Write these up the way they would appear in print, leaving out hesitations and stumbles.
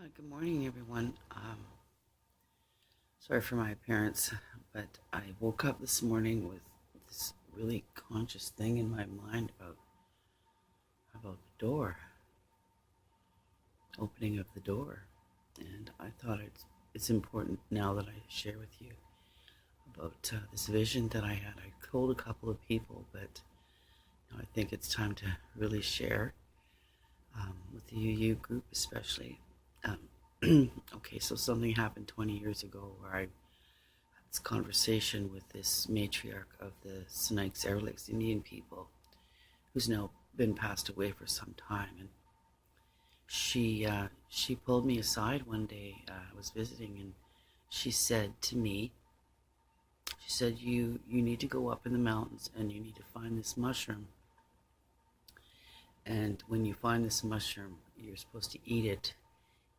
Good morning, everyone. Sorry for my appearance, but I woke up this morning with this really conscious thing in my mind about the door, opening of the door, and I thought it's important now that I share with you about this vision that I had. I told a couple of people, but I think it's time to really share with the UU group, especially. Okay, so something happened 20 years ago where I had this conversation with this matriarch of the Snakes Air Lakes Indian people, who's now been passed away for some time, and she pulled me aside one day. I was visiting, and she said to me, she said, "You need to go up in the mountains, and you need to find this mushroom. And when you find this mushroom, you're supposed to eat it,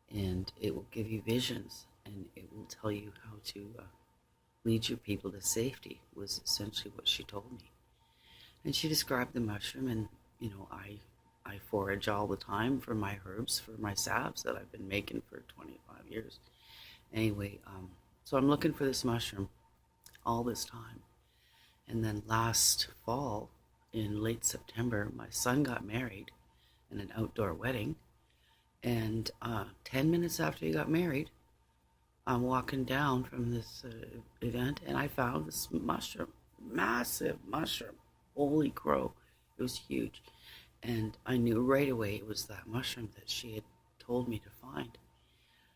and it will give you visions, and it will tell you how to lead your people to safety," was essentially what she told me. And she described the mushroom, and I forage all the time for my herbs, for my salves that I've been making for 25 years. Anyway, so I'm looking for this mushroom all this time. And then last fall, in late September, my son got married in an outdoor wedding. And 10 minutes after he got married, I'm walking down from this event, and I found this mushroom, massive mushroom. Holy crow, it was huge. And I knew right away it was that mushroom that she had told me to find.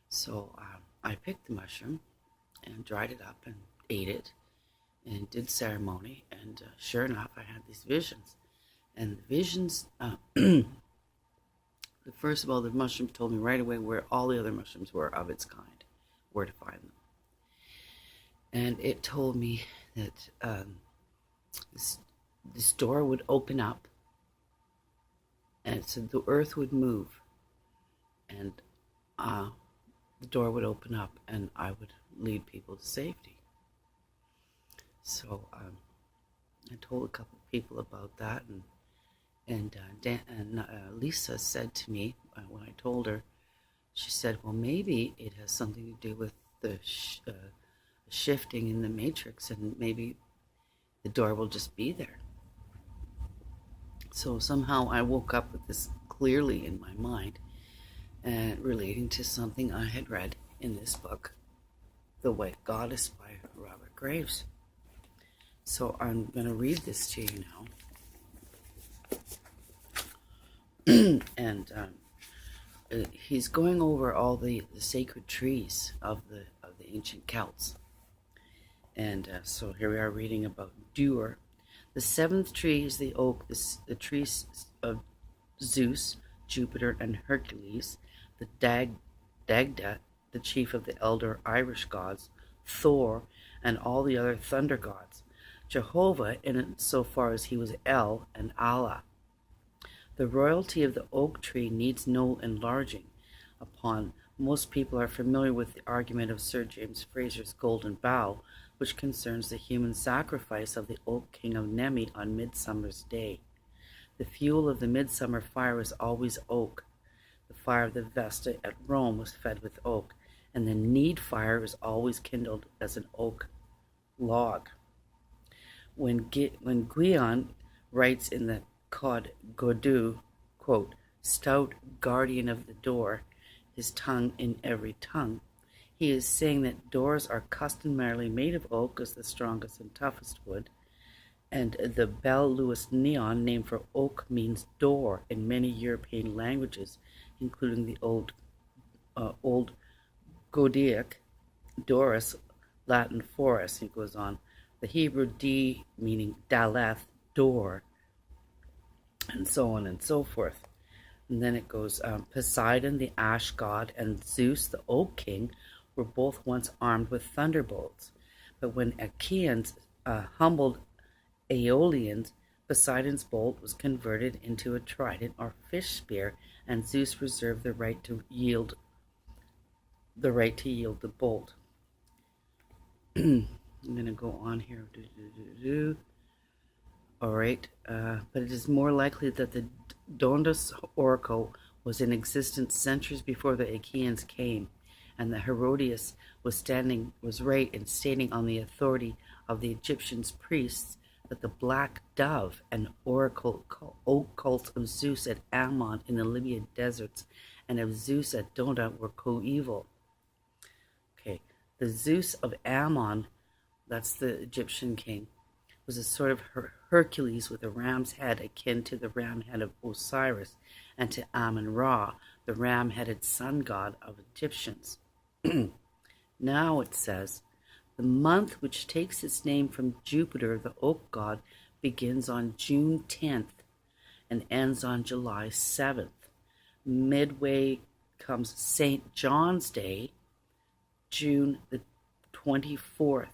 So I picked the mushroom and dried it up and ate it and did ceremony. And sure enough, I had these visions. And the visions, first of all, the mushroom told me right away where all the other mushrooms were of its kind, where to find them. And it told me that this door would open up, and it said the earth would move, and the door would open up, and I would lead people to safety. So I told a couple of people about that, and Lisa said to me, when I told her, she said, well, maybe it has something to do with the shifting in the matrix, and maybe the door will just be there. So somehow I woke up with this clearly in my mind, and relating to something I had read in this book, The White Goddess by Robert Graves. So I'm going to read this to you now. And he's going over all the sacred trees of the ancient Celts. And so here we are reading about Dur. The seventh tree is the oak, the tree of Zeus, Jupiter, and Hercules, the Dagda, the chief of the elder Irish gods, Thor, and all the other thunder gods, Jehovah, in so far as he was El, and Allah. The royalty of the oak tree needs no enlarging upon. Most people are familiar with the argument of Sir James Fraser's Golden Bough, which concerns the human sacrifice of the oak king of Nemi on Midsummer's Day. The fuel of the midsummer fire was always oak. The fire of the Vesta at Rome was fed with oak, and the need fire was always kindled as an oak log. When Guion writes in the Cod Godu, quote, stout guardian of the door, his tongue in every tongue, he is saying that doors are customarily made of oak as the strongest and toughest wood, and the Bell Lewis neon name for oak means door in many European languages, including the Old Goetic, Doris, Latin forest, he goes on, the Hebrew D meaning Daleth, door, and so on and so forth. And then it goes, Poseidon, the ash god, and Zeus, the oak king, were both once armed with thunderbolts. But when Achaeans humbled Aeolians, Poseidon's bolt was converted into a trident or fish spear, and Zeus reserved the right to yield the bolt. I'm going to go on here. All right, but it is more likely that the Dondas oracle was in existence centuries before the Achaeans came, and that Herodias was right in stating on the authority of the Egyptian priests that the black dove and oracle oak cult of Zeus at Ammon in the Libyan deserts and of Zeus at Dodona were coeval. Okay, the Zeus of Ammon, that's the Egyptian king, was a sort of Hercules with a ram's head akin to the ram head of Osiris, and to Amun-Ra, the ram-headed sun god of Egyptians. Now it says, the month which takes its name from Jupiter, the oak god, begins on June 10th and ends on July 7th. Midway comes St. John's Day, June the 24th,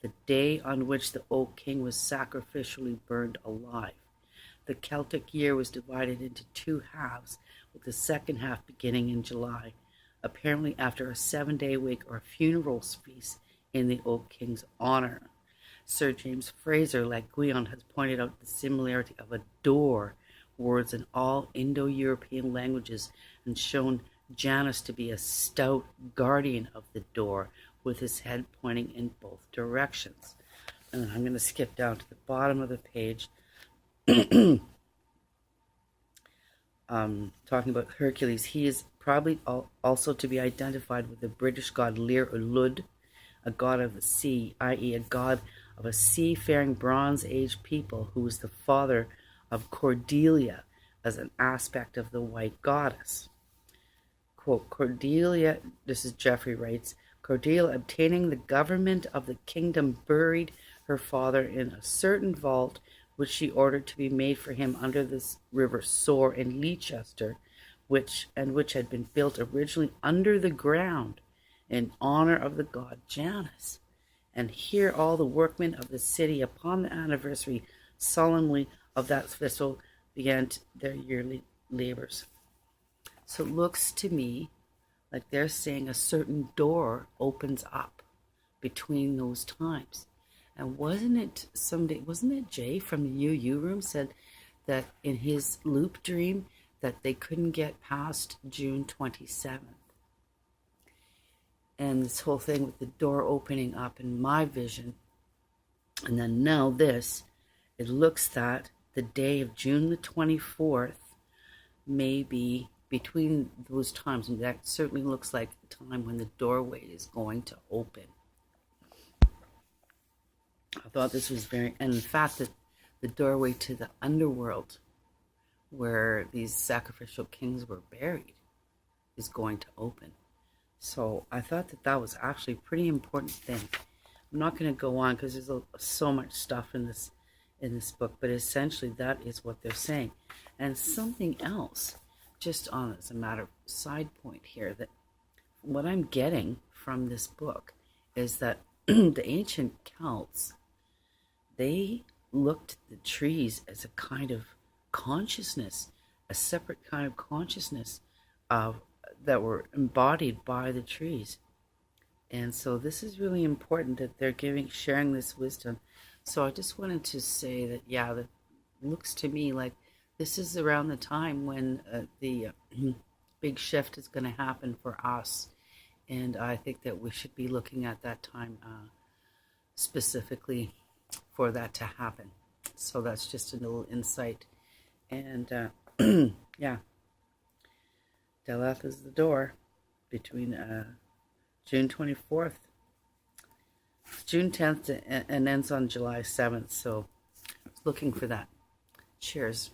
the day on which the oak king was sacrificially burned alive. The Celtic year was divided into two halves, with the second half beginning in July, apparently after a 7-day wake or funeral feast in the oak king's honor. Sir James Fraser, like Guion, has pointed out the similarity of a door words in all Indo-European languages and shown Janus to be a stout guardian of the door with his head pointing in both directions. And I'm going to skip down to the bottom of the page. Talking about Hercules, he is probably also to be identified with the British god Lir or Lud, a god of the sea, i.e. a god of a seafaring Bronze Age people who was the father of Cordelia as an aspect of the white goddess. Quote, Cordelia, this is Geoffrey writes, Cordelia, obtaining the government of the kingdom, buried her father in a certain vault which she ordered to be made for him under the river Soar in Leicester, which had been built originally under the ground in honor of the god Janus. And here all the workmen of the city upon the anniversary solemnly of that festival began their yearly labors. So it looks to me like they're saying a certain door opens up between those times. And wasn't it Jay from the UU room said that in his loop dream that they couldn't get past June 27th? And this whole thing with the door opening up in my vision. And then now this, it looks that the day of June the 24th may be between those times. And that certainly looks like the time when the doorway is going to open. I thought this was and in fact, the doorway to the underworld, where these sacrificial kings were buried, is going to open. So I thought that was actually a pretty important thing. I'm not going to go on because there's so much stuff in this book, but essentially that is what they're saying. And something else, just on as a matter of side point here, that what I'm getting from this book is that the ancient Celts, they looked at the trees as a kind of consciousness, a separate kind of consciousness that were embodied by the trees. And so this is really important that they're sharing this wisdom. So I just wanted to say that, yeah, that looks to me like this is around the time when the big shift is going to happen for us. And I think that we should be looking at that time specifically for that to happen. So that's just a little insight. And yeah, Deleth is the door between June 24th, June 10th, and ends on July 7th. So looking for that. Cheers.